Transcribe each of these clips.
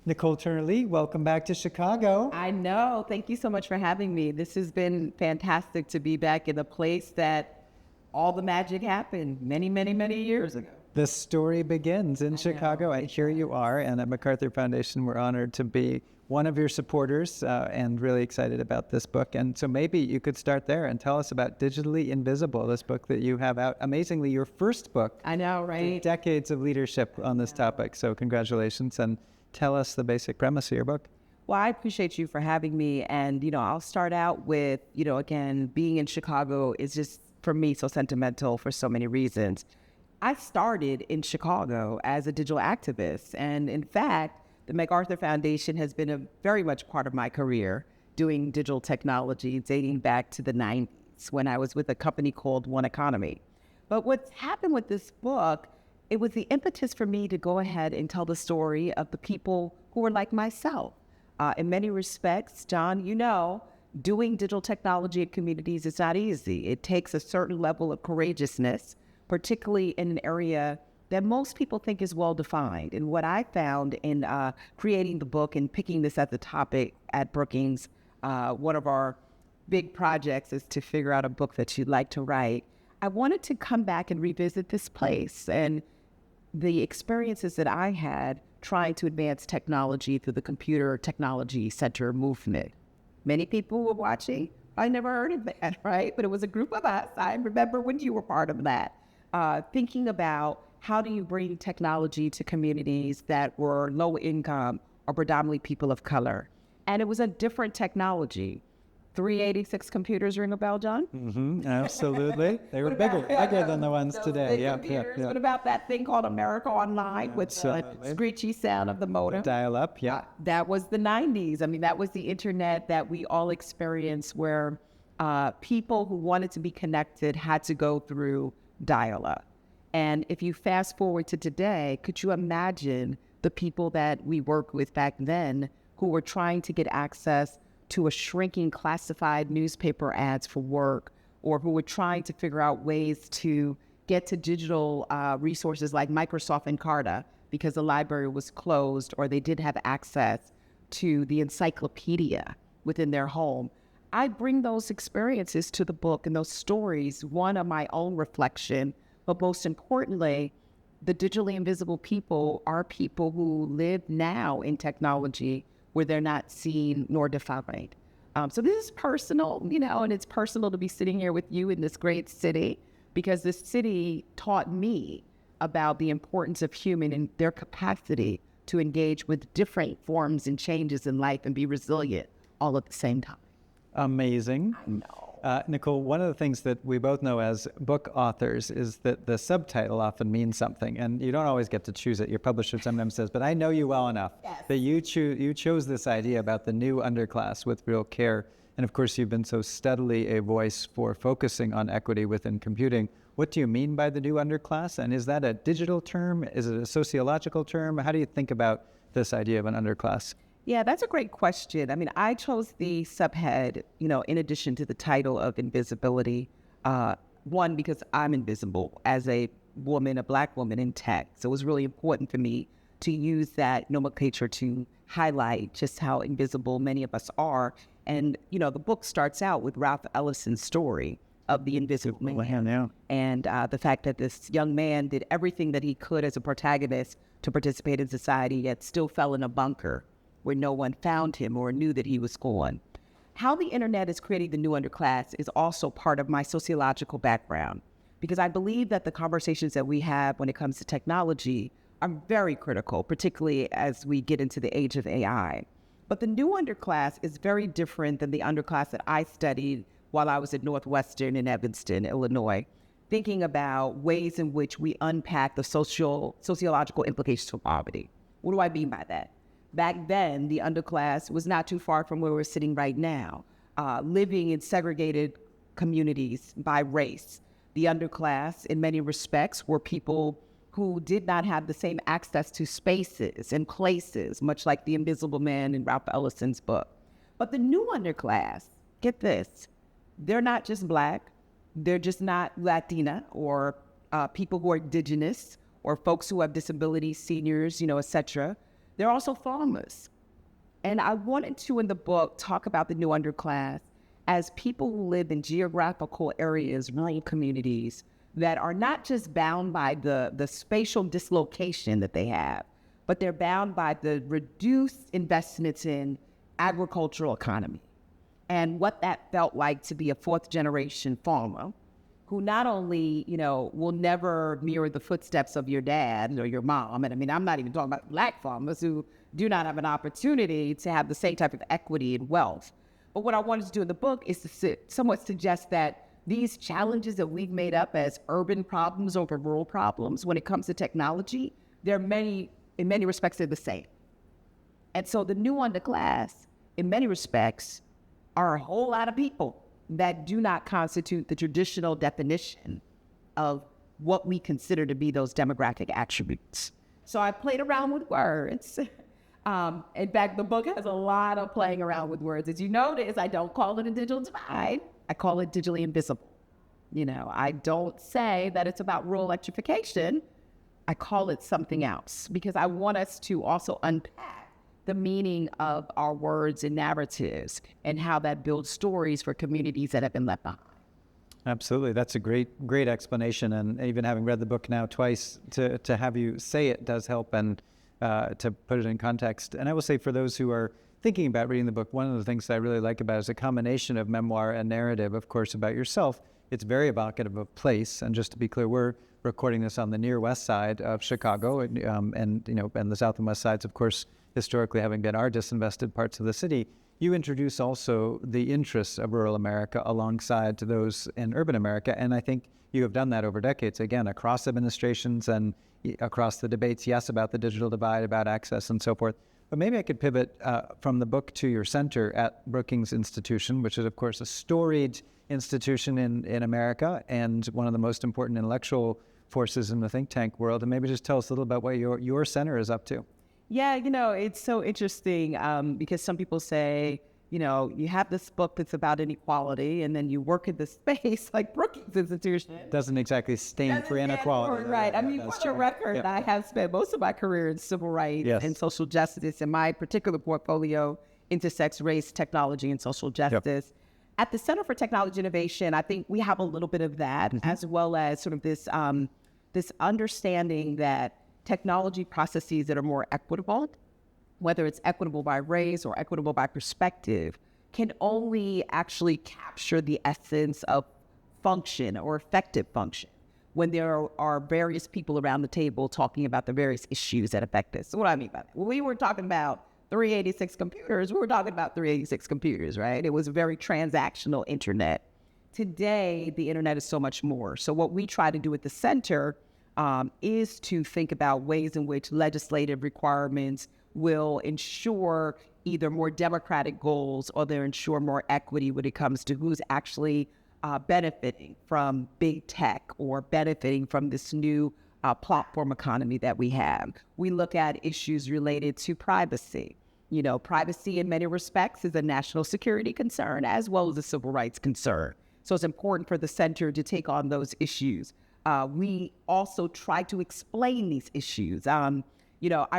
Nicol Turner Lee, welcome back to Chicago. I know. Thank you so much for having me. This has been fantastic to be back in a place that all the magic happened many, many, many years ago. The story begins in Chicago, and here you are. And at MacArthur Foundation, we're honored to be one of your supporters and really excited about this book. And so maybe you could start there and tell us about Digitally Invisible, this book that you have out. Amazingly, your first book. I know, right? Decades of leadership on this topic. So congratulations. And tell us the basic premise of your book. Well, I appreciate you for having me. And, I'll start out with, again, being in Chicago is just, for me, so sentimental for so many reasons. I started in Chicago as a digital activist. And in fact, the MacArthur Foundation has been a very much part of my career doing digital technology dating back to the 90s when I was with a company called One Economy. But what's happened with this book, it was the impetus for me to go ahead and tell the story of the people who were like myself. In many respects, John, doing digital technology in communities is not easy. It takes a certain level of courageousness, particularly in an area that most people think is well-defined. And what I found in creating the book and picking this as a topic at Brookings, one of our big projects is to figure out a book that you'd like to write. I wanted to come back and revisit this place and the experiences that I had trying to advance technology through the Computer Technology Center movement. Many people were watching. I never heard of that, right? But it was a group of us. I remember when you were part of that, thinking about how do you bring technology to communities that were low income or predominantly people of color. And it was a different technology. 386 computers ring a bell, John? Mm-hmm, absolutely. They were bigger than the ones today. Yeah. What about that thing called America Online with the screechy sound of the modem? Dial-up, yeah. That was the 90s. I mean, that was the internet that we all experienced where people who wanted to be connected had to go through dial-up. And if you fast forward to today, could you imagine the people that we worked with back then who were trying to get access to a shrinking classified newspaper ads for work, or who were trying to figure out ways to get to digital resources like Microsoft Encarta because the library was closed or they didn't have access to the encyclopedia within their home. I bring those experiences to the book and those stories, one of my own reflection, but most importantly, the digitally invisible people are people who live now in technology where they're not seen nor defined. So this is personal, and it's personal to be sitting here with you in this great city because this city taught me about the importance of human and their capacity to engage with different forms and changes in life and be resilient all at the same time. Amazing. I know. Nicol, one of the things that we both know as book authors is that the subtitle often means something, and you don't always get to choose it. Your publisher sometimes says, but I know you well enough that you chose this idea about the new underclass with real care. And of course, you've been so steadily a voice for focusing on equity within computing. What do you mean by the new underclass? And is that a digital term? Is it a sociological term? How do you think about this idea of an underclass? Yeah, that's a great question. I mean, I chose the subhead, in addition to the title of invisibility, one, because I'm invisible as a woman, a Black woman in tech. So it was really important for me to use that nomenclature to highlight just how invisible many of us are. And, the book starts out with Ralph Ellison's story of the invisible man. And the fact that this young man did everything that he could as a protagonist to participate in society, yet still fell in a bunker where no one found him or knew that he was gone. How the internet is creating the new underclass is also part of my sociological background, because I believe that the conversations that we have when it comes to technology are very critical, particularly as we get into the age of AI. But the new underclass is very different than the underclass that I studied while I was at Northwestern in Evanston, Illinois, thinking about ways in which we unpack the sociological implications of poverty. What do I mean by that? Back then, the underclass was not too far from where we're sitting right now, living in segregated communities by race. The underclass, in many respects, were people who did not have the same access to spaces and places, much like the Invisible Man in Ralph Ellison's book. But the new underclass, get this, they're not just Black, they're just not Latina or people who are indigenous or folks who have disabilities, seniors, et cetera. They're also farmers. And I wanted to, in the book, talk about the new underclass as people who live in geographical areas, rural communities, that are not just bound by the spatial dislocation that they have, but they're bound by the reduced investments in agricultural economy and what that felt like to be a fourth generation farmer who not only, will never mirror the footsteps of your dad or your mom. And I mean, I'm not even talking about Black farmers who do not have an opportunity to have the same type of equity and wealth. But what I wanted to do in the book is to somewhat suggest that these challenges that we've made up as urban problems over rural problems, when it comes to technology, in many respects, they're the same. And so the new underclass, in many respects, are a whole lot of people that do not constitute the traditional definition of what we consider to be those demographic attributes. So I played around with words. In fact, the book has a lot of playing around with words. As you notice, I don't call it a digital divide. I call it digitally invisible. I don't say that it's about rural electrification. I call it something else because I want us to also unpack the meaning of our words and narratives and how that builds stories for communities that have been left behind. Absolutely. That's a great explanation. And even having read the book now twice, to have you say it does help and to put it in context. And I will say for those who are thinking about reading the book, one of the things that I really like about it is a combination of memoir and narrative, of course, about yourself. It's very evocative of place. And just to be clear, we're recording this on the near west side of Chicago and the south and west sides, of course, historically having been our disinvested parts of the city. You introduce also the interests of rural America alongside those in urban America. And I think you have done that over decades, again, across administrations and across the debates, yes, about the digital divide, about access and so forth. But maybe I could pivot from the book to your center at Brookings Institution, which is, of course, a storied institution in America and one of the most important intellectual forces in the think tank world. And maybe just tell us a little about what your center is up to. Yeah, it's so interesting because some people say, you have this book that's about inequality and then you work in this space like Brookings Institution. Doesn't exactly stand for inequality. Right. I mean, for the record, I have spent most of my career in civil rights and social justice, and my particular portfolio intersects race, technology, and social justice. Yep. At the Center for Technology Innovation, I think we have a little bit of that, as well as sort of this understanding that technology processes that are more equitable, whether it's equitable by race or equitable by perspective, can only actually capture the essence of function or effective function when there are various people around the table talking about the various issues that affect us. So what do I mean by that? When we were talking about 386 computers, we were talking about 386 computers, right? It was a very transactional internet. Today, the internet is so much more. So what we try to do at the center is to think about ways in which legislative requirements will ensure either more democratic goals or they'll ensure more equity when it comes to who's actually benefiting from big tech or benefiting from this new platform economy that we have. We look at issues related to privacy. Privacy in many respects is a national security concern as well as a civil rights concern. So it's important for the center to take on those issues. We also try to explain these issues. I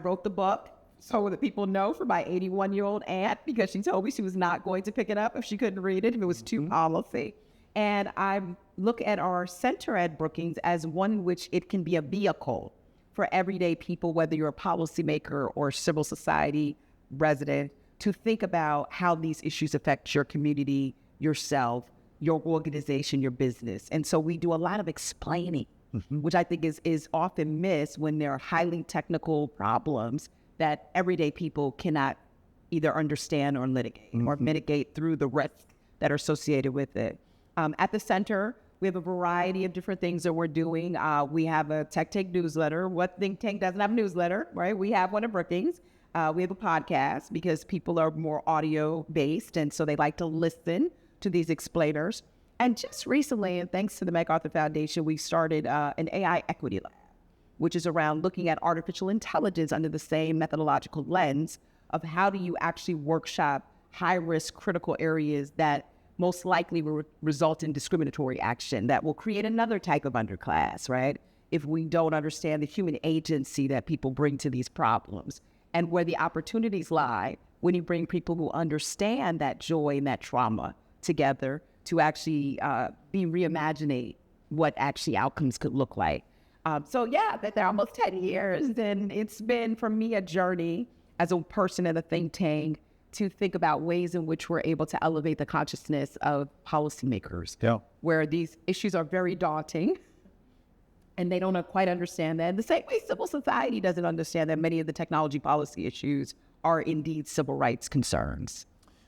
wrote the book so that people know for my 81-year-old aunt because she told me she was not going to pick it up if she couldn't read it, if it was too policy. And I look at our center at Brookings as one in which it can be a vehicle for everyday people, whether you're a policymaker or civil society resident, to think about how these issues affect your community, yourself, your organization, your business. And so we do a lot of explaining, which I think is often missed when there are highly technical problems that everyday people cannot either understand or litigate or mitigate through the risks that are associated with it. At the center, we have a variety of different things that we're doing. We have a Tech Tank newsletter. What think tank doesn't have a newsletter, right? We have one at Brookings. We have a podcast because people are more audio based, and so they like to listen to these explainers. And just recently, and thanks to the MacArthur Foundation, we started an AI equity lab, which is around looking at artificial intelligence under the same methodological lens of how do you actually workshop high-risk critical areas that most likely will result in discriminatory action that will create another type of underclass, right? If we don't understand the human agency that people bring to these problems. and where the opportunities lie when you bring people who understand that joy and that trauma together to actually be reimagining what actually outcomes could look like. So yeah, that they're almost 10 years, and it's been for me a journey as a person in a think tank to think about ways in which we're able to elevate the consciousness of policymakers, where these issues are very daunting and they don't quite understand that. The same way civil society doesn't understand that many of the technology policy issues are indeed civil rights concerns.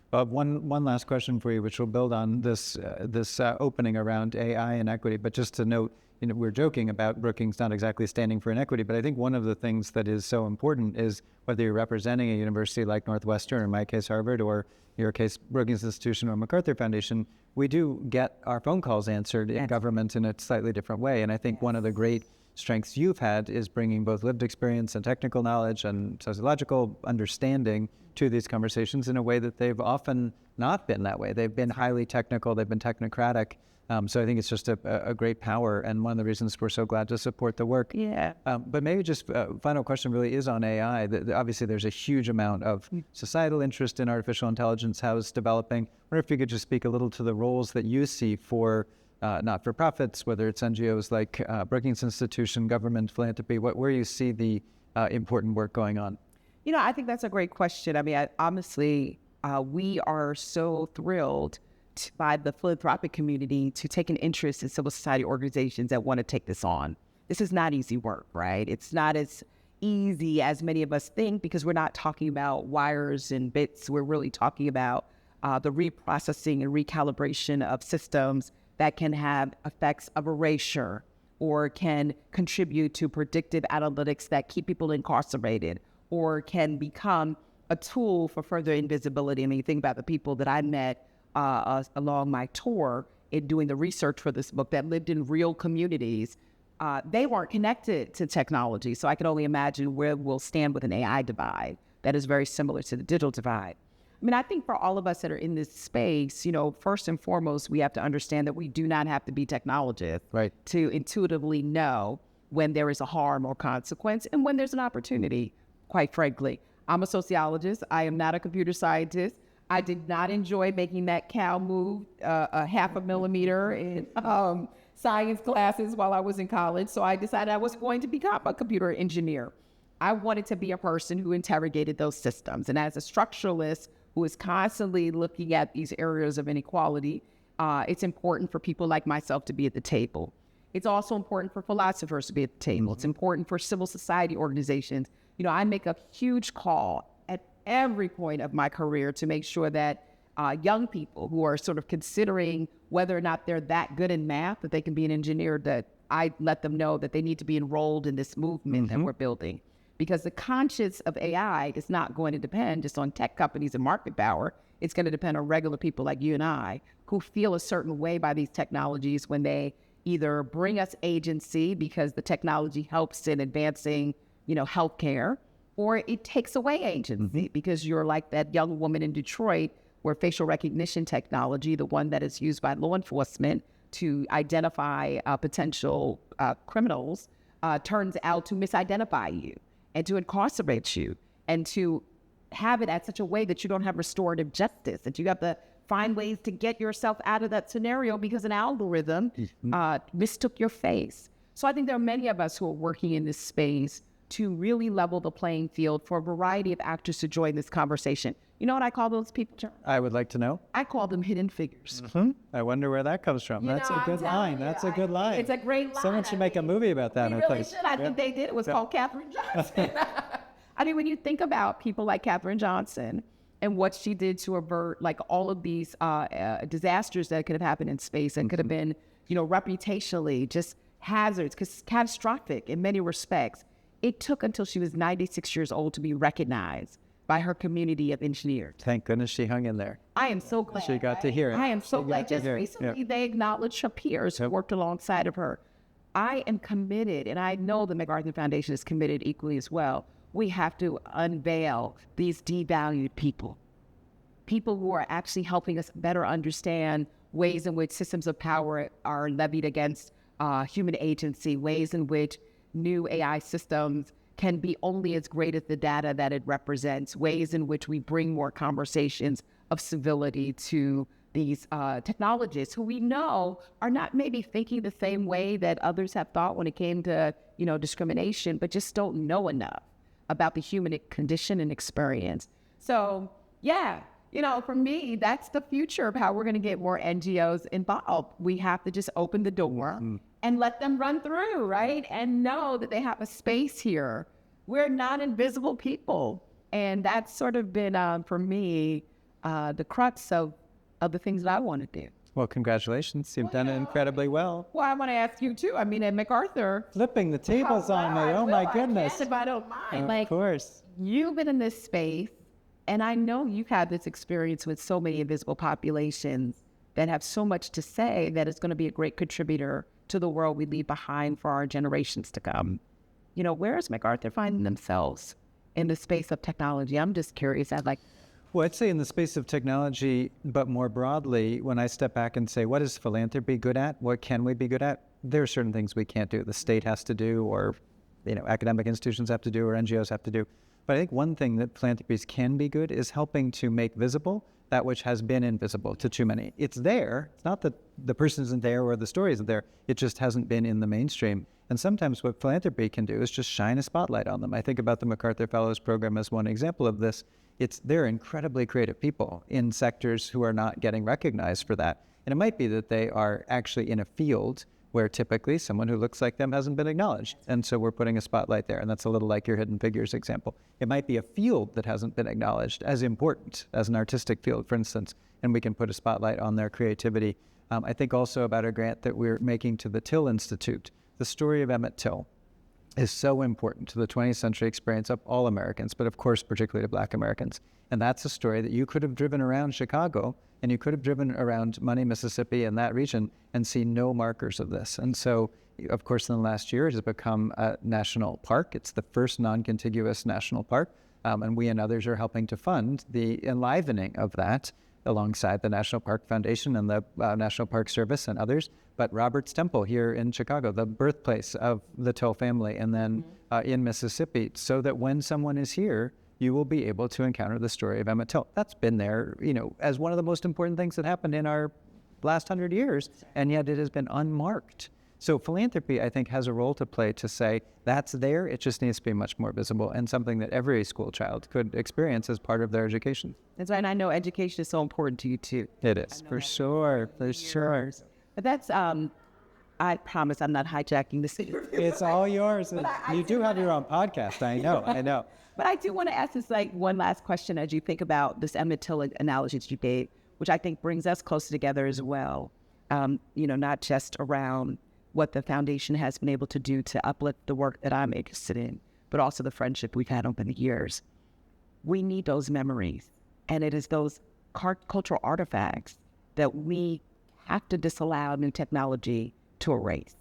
One last question for you, which will build on this opening around AI and equity. But just to note, we're joking about Brookings not exactly standing for inequity, but I think one of the things that is so important is whether you're representing a university like Northwestern, in my case Harvard, or in your case Brookings Institution or MacArthur Foundation, we do get our phone calls answered in government in a slightly different way. And I think one of the great strengths you've had is bringing both lived experience and technical knowledge and sociological understanding to these conversations in a way that they've often not been that way. They've been highly technical, they've been technocratic. So I think it's just a great power, and one of the reasons we're so glad to support the work. But maybe just final question really is on AI. Obviously, there's a huge amount of societal interest in artificial intelligence, how it's developing. I wonder if you could just speak a little to the roles that you see for not-for-profits, whether it's NGOs like Brookings Institution, government, philanthropy, where you see the important work going on. I think that's a great question. I mean, honestly, we are so thrilled by the philanthropic community to take an interest in civil society organizations that want to take this on. This is not easy work, right? It's not as easy as many of us think, because we're not talking about wires and bits. We're really talking about the reprocessing and recalibration of systems that can have effects of erasure or can contribute to predictive analytics that keep people incarcerated or can become a tool for further invisibility. I mean, you think about the people that I met along my tour in doing the research for this book that lived in real communities. They weren't connected to technology. So I can only imagine where we'll stand with an AI divide that is very similar to the digital divide. I mean, I think for all of us that are in this space, first and foremost, we have to understand that we do not have to be technologists to intuitively know when there is a harm or consequence and when there's an opportunity, quite frankly. I'm a sociologist. I am not a computer scientist. I did not enjoy making that cow move a half a millimeter in science classes while I was in college. So I decided I was going to become a computer engineer. I wanted to be a person who interrogated those systems. And as a structuralist who is constantly looking at these areas of inequality, it's important for people like myself to be at the table. It's also important for philosophers to be at the table. It's important for civil society organizations. I make a huge call at every point of my career to make sure that young people who are sort of considering whether or not they're that good in math that they can be an engineer, that I let them know that they need to be enrolled in this movement that we're building. Because the conscience of AI is not going to depend just on tech companies and market power. It's going to depend on regular people like you and I who feel a certain way by these technologies when they either bring us agency because the technology helps in advancing, healthcare, or it takes away agency because you're like that young woman in Detroit where facial recognition technology, the one that is used by law enforcement to identify potential criminals, turns out to misidentify you and to incarcerate you and to have it at such a way that you don't have restorative justice, that you have to find ways to get yourself out of that scenario because an algorithm mistook your face. So I think there are many of us who are working in this space to really level the playing field for a variety of actors to join this conversation. You know what I call those people, John? I would like to know. I call them hidden figures. I wonder where that comes from. That's a good line. That's a good line. It's a great line. Someone should make a movie about that. We really should. I think they did. It was called Katherine Johnson. I mean, when you think about people like Katherine Johnson and what she did to avert like all of these disasters that could have happened in space and could have been, reputationally just hazards, because catastrophic in many respects. It took until she was 96 years old to be recognized by her community of engineers. Thank goodness she hung in there. I am so glad. She got to hear it. I am so glad. Just recently, they acknowledged her peers who worked alongside of her. I am committed, and I know the MacArthur Foundation is committed equally as well. We have to unveil these devalued people who are actually helping us better understand ways in which systems of power are levied against human agency, ways in which new AI systems can be only as great as the data that it represents, ways in which we bring more conversations of civility to these technologists who we know are not maybe thinking the same way that others have thought when it came to, discrimination, but just don't know enough about the human condition and experience. So, yeah, for me, that's the future of how we're going to get more NGOs involved. We have to just open the door and let them run through, right? And know that they have a space here. We're not invisible people. And that's sort of been, for me, the crux of the things that I want to do. Well, congratulations. You've done it incredibly well. Well, I want to ask you, too. I mean, at MacArthur. Flipping the tables on me. Oh, my goodness. If I don't mind. Of course. You've been in this space, and I know you've had this experience with so many invisible populations that have so much to say that it's going to be a great contributor to the world we leave behind for our generations to come. Where is MacArthur finding themselves in the space of technology? I'm just curious. Well, I'd say in the space of technology, but more broadly, when I step back and say, what is philanthropy good at? What can we be good at? There are certain things we can't do. The state has to do, or academic institutions have to do, or NGOs have to do. But I think one thing that philanthropies can be good is helping to make visible that which has been invisible to too many. It's there. It's not that the person isn't there or the story isn't there. It just hasn't been in the mainstream. And sometimes what philanthropy can do is just shine a spotlight on them. I think about the MacArthur Fellows Program as one example of this. They're incredibly creative people in sectors who are not getting recognized for that. And it might be that they are actually in a field where typically someone who looks like them hasn't been acknowledged. And so we're putting a spotlight there. And that's a little like your Hidden Figures example. It might be a field that hasn't been acknowledged as important as an artistic field, for instance, and we can put a spotlight on their creativity. I think also about a grant that we're making to the Till Institute. The story of Emmett Till is so important to the 20th century experience of all Americans, but of course, particularly to Black Americans. And that's a story that you could have driven around Chicago, and you could have driven around Money, Mississippi, and that region and seen no markers of this. And so, of course, in the last year, it has become a national park. It's the first non-contiguous national park, and we and others are helping to fund the enlivening of that alongside the National Park Foundation and the National Park Service and others. But Robert's Temple here in Chicago, the birthplace of the Till family, and then in Mississippi, so that when someone is here, you will be able to encounter the story of Emmett Till. That's been there, as one of the most important things that happened in our last 100 years, and yet it has been unmarked. So philanthropy, I think, has a role to play to say that's there, it just needs to be much more visible, and something that every school child could experience as part of their education. That's right, and I know education is so important to you, too. It is, for sure. But that's, I promise I'm not hijacking this interview. It's all yours. You do have your own podcast, I know. But I do want to ask this one last question as you think about this Emmett Till analogy that you gave, which I think brings us closer together as well. Not just around what the foundation has been able to do to uplift the work that I'm interested in, but also the friendship we've had over the years. We need those memories. And it is those cultural artifacts that we have to disallow new technology to erase.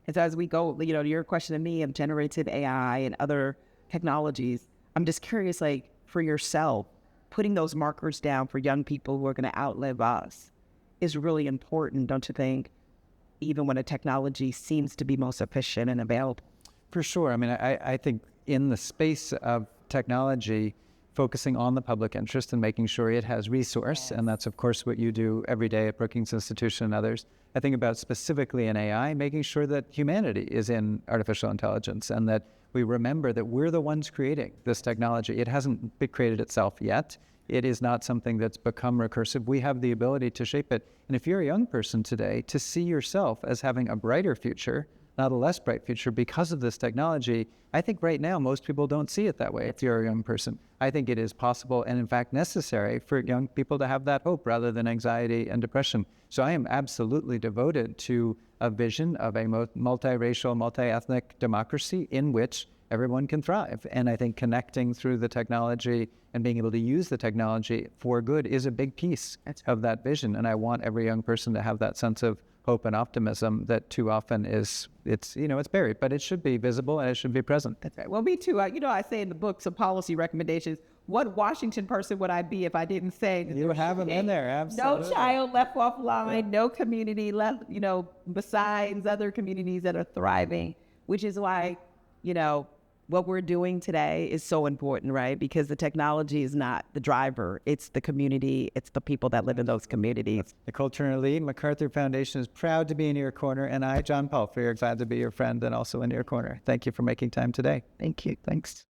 And so as we go, to your question to me of generative AI and other technologies, I'm just curious, for yourself, putting those markers down for young people who are going to outlive us is really important, don't you think? Even when a technology seems to be most efficient and available. For sure. I mean, I think in the space of technology, focusing on the public interest and making sure it has resource, and that's, of course, what you do every day at Brookings Institution and others. I think about specifically in AI, making sure that humanity is in artificial intelligence and that we remember that we're the ones creating this technology. It hasn't been created itself yet. It is not something that's become recursive. We have the ability to shape it. And if you're a young person today, to see yourself as having a brighter future, not a less bright future because of this technology, I think right now most people don't see it that way if you're a young person. I think it is possible and in fact necessary for young people to have that hope rather than anxiety and depression. So I am absolutely devoted to a vision of a multiracial, multi-ethnic democracy in which everyone can thrive. And I think connecting through the technology and being able to use the technology for good is a big piece of that vision. And I want every young person to have that sense of hope and optimism that too often it's buried, but it should be visible and it should be present. That's right. Well, me too. I say in the book some policy recommendations. What Washington person would I be if I didn't say you have them in there? Absolutely. No child left off line, no community left, besides other communities that are thriving, which is why, what we're doing today is so important, right? Because the technology is not the driver. It's the community. It's the people that live in those communities. Nicol Turner Lee, MacArthur Foundation is proud to be in your corner, and I, John Palfrey, are glad to be your friend and also in your corner. Thank you for making time today. Thank you. Thanks.